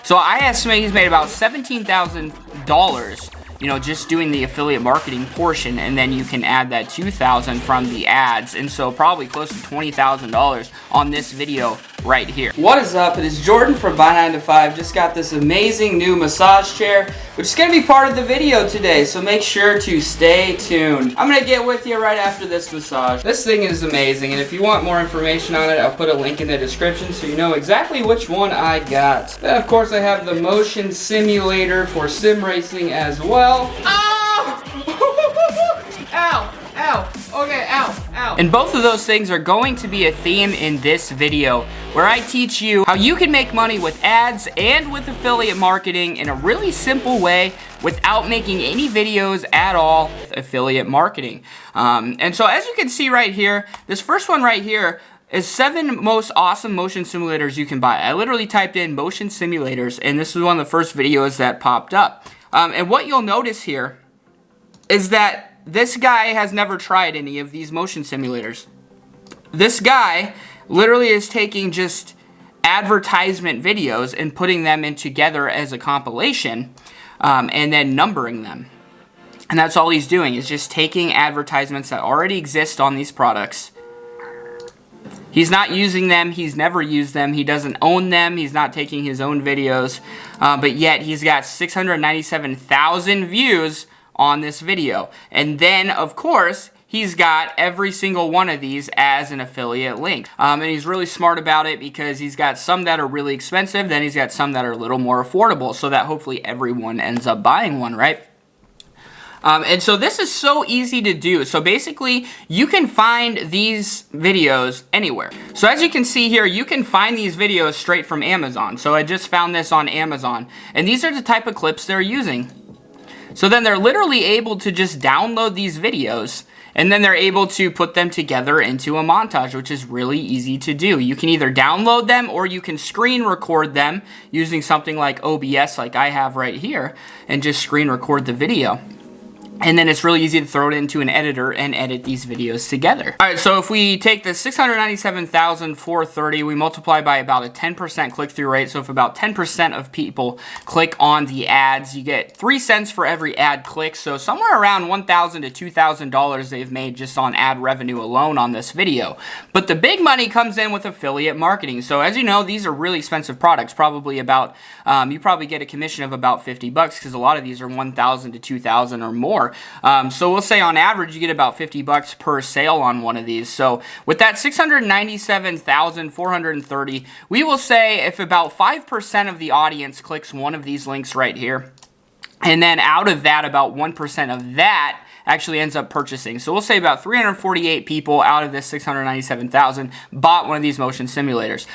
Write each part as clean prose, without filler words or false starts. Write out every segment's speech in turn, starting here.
So I estimate he's made about $17,000, you know, just doing the affiliate marketing portion, and then you can add that $2,000 from the ads, and so probably close to $20,000 on this video right here. What is up? It is Jordan from Buy 9 to 5. Just got this amazing new massage chair, which is going to be part of the video today, so make sure to stay tuned. I'm going to get with you right after this massage. This thing is amazing, and if you want more information on it, I'll put a link in the description so you know exactly which one I got. Then, of course, I have the motion simulator for sim racing as well. Oh! Ow! Ow! Okay, ow! Ow! And both of those things are going to be a theme in this video, where I teach you how you can make money with ads and with affiliate marketing in a really simple way without making any videos at all with affiliate marketing. And so as you can see right here, this first one right here is 7 most awesome motion simulators you can buy. I literally typed in motion simulators, and this is one of the first videos that popped up. And what you'll notice here is that this guy has never tried any of these motion simulators. This guy literally is taking just advertisement videos and putting them in together as a compilation, and then numbering them. And that's all he's doing, is just taking advertisements that already exist on these products. He's not using them, he's never used them, he doesn't own them, he's not taking his own videos, but yet he's got 697,000 views on this video. And then, of course, he's got every single one of these as an affiliate link. And he's really smart about it because he's got some that are really expensive, then he's got some that are a little more affordable, so that hopefully everyone ends up buying one, right? And so this is so easy to do. So basically, you can find these videos anywhere. So as you can see here, you can find these videos straight from Amazon. So I just found this on Amazon. And these are the type of clips they're using. So then they're literally able to just download these videos, and then they're able to put them together into a montage, which is really easy to do. You can either download them or you can screen record them using something like OBS like I have right here, and just screen record the video. And then it's really easy to throw it into an editor and edit these videos together. Alright, so if we take the 697,430, we multiply by about a 10% click-through rate. So if about 10% of people click on the ads, you get 3 cents for every ad click. So somewhere around $1,000 to $2,000 they've made just on ad revenue alone on this video. But the big money comes in with affiliate marketing. So as you know, these are really expensive products. Probably about, you probably get a commission of about 50 bucks because a lot of these are 1,000 to 2,000 or more. So we'll say on average you get about 50 bucks per sale on one of these. So with that 697,430, we will say if about 5% of the audience clicks one of these links right here, and then out of that about 1% of that actually ends up purchasing. So we'll say about 348 people out of this 697,000 bought one of these motion simulators.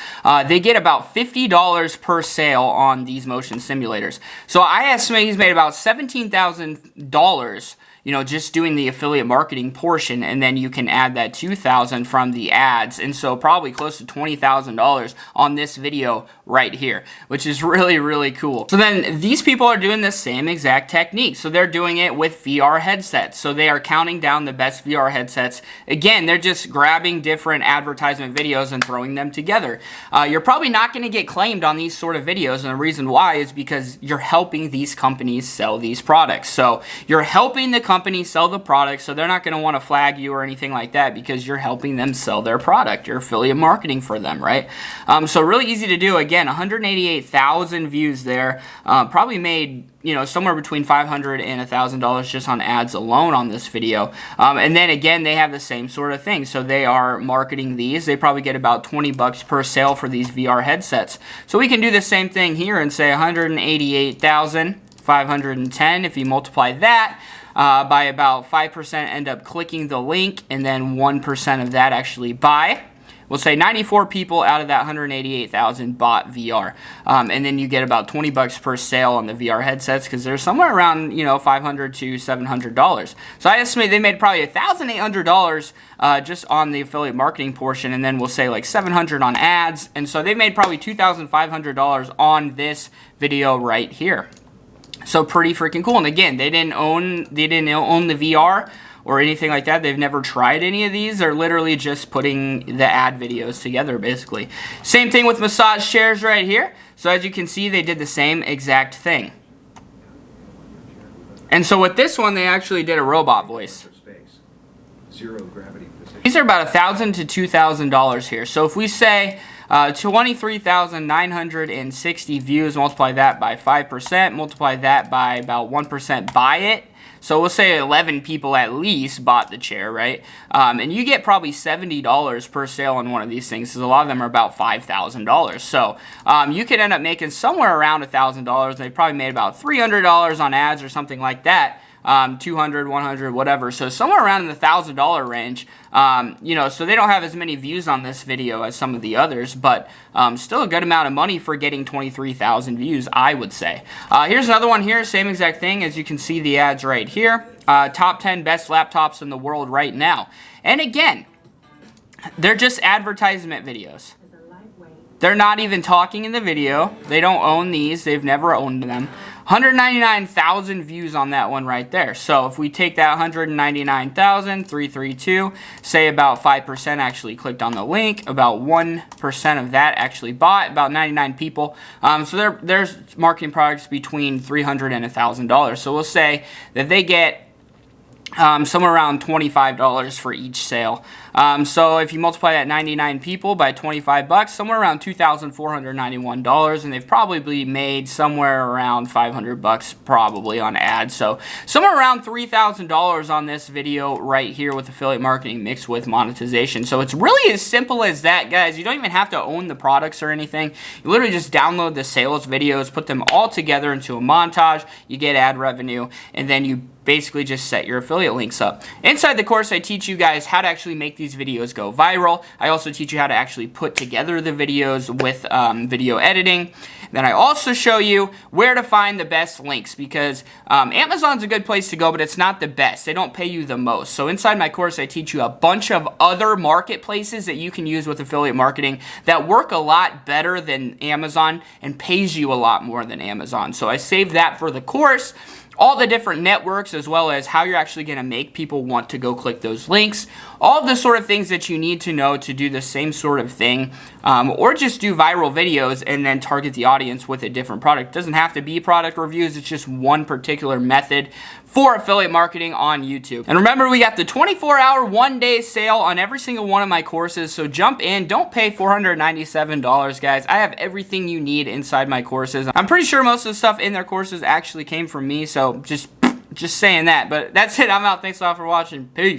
They get about $50 per sale on these motion simulators. So I estimate he's made about $17,000, you know, just doing the affiliate marketing portion, and then you can add that $2,000 from the ads, and so probably close to $20,000 on this video right here, which is really, really cool. So then these people are doing the same exact technique. So they're doing it with VR headsets. So they are counting down the best VR headsets. Again, they're just grabbing different advertisement videos and throwing them together. You're probably not going to get claimed on these sort of videos, and the reason why is because you're helping these companies sell these products. So you're helping the company sell the product, so they're not going to want to flag you or anything like that because you're helping them sell their product. You're affiliate marketing for them, right? So really easy to do. Again, 188,000 views there. Probably made, you know, somewhere between $500 and $1,000 just on ads alone on this video. And then again, they have the same sort of thing. So they are marketing these. They probably get about 20 bucks per sale for these VR headsets. So we can do the same thing here and say 188,510. If you multiply that by about 5% end up clicking the link, and then 1% of that actually buy. We'll say 94 people out of that 188,000 bought VR. And then you get about 20 bucks per sale on the VR headsets because they're somewhere around, you know, $500 to $700. So I estimate they made probably $1,800 just on the affiliate marketing portion, and then we'll say like $700 on ads. And so they made probably $2,500 on this video right here. So pretty freaking cool. And again, they didn't own the VR or anything like that. They've never tried any of these. They're literally just putting the ad videos together, basically. Same thing with massage chairs right here. So as you can see, they did the same exact thing. And so with this one, they actually did a robot voice. These are about $1,000 to $2,000 here. So if we say 23,960 views, multiply that by 5%, multiply that by about 1% buy it. So we'll say 11 people at least bought the chair, right? And you get probably $70 per sale on one of these things, because a lot of them are about $5,000. So you could end up making somewhere around $1,000. They probably made about $300 on ads or something like that. 200, 100, whatever. So somewhere around in the $1,000 range. You know, so they don't have as many views on this video as some of the others, but still a good amount of money for getting 23,000 views, I would say. Here's another one here, same exact thing. As you can see the ads right here. Top 10 best laptops in the world right now. And again, they're just advertisement videos. They're not even talking in the video. They don't own these. They've never owned them. 199,000 views on that one right there. So if we take that 199,332, say about 5% actually clicked on the link, about 1% of that actually bought, about 99 people. So there's marketing products between $300 and $1,000. So we'll say that they get somewhere around $25 for each sale. So if you multiply that 99 people by 25 bucks, somewhere around $2,491, and they've probably made somewhere around 500 bucks probably on ads. So somewhere around $3,000 on this video right here with affiliate marketing mixed with monetization. So it's really as simple as that, guys. You don't even have to own the products or anything. You literally just download the sales videos, put them all together into a montage, you get ad revenue, and then you basically just set your affiliate links up. Inside the course, I teach you guys how to actually make these videos go viral. I also teach you how to actually put together the videos with video editing. Then I also show you where to find the best links, because Amazon's a good place to go, but it's not the best. They don't pay you the most. So inside my course, I teach you a bunch of other marketplaces that you can use with affiliate marketing that work a lot better than Amazon and pays you a lot more than Amazon. So I saved that for the course. All the different networks, as well as how you're actually going to make people want to go click those links. All of the sort of things that you need to know to do the same sort of thing, or just do viral videos and then target the audience with a different product. It doesn't have to be product reviews. It's just one particular method for affiliate marketing on YouTube. And remember, we got the 24-hour, one-day sale on every single one of my courses, so jump in. Don't pay $497, guys. I have everything you need inside my courses. I'm pretty sure most of the stuff in their courses actually came from me, so just saying that. But that's it. I'm out. Thanks a lot for watching. Peace.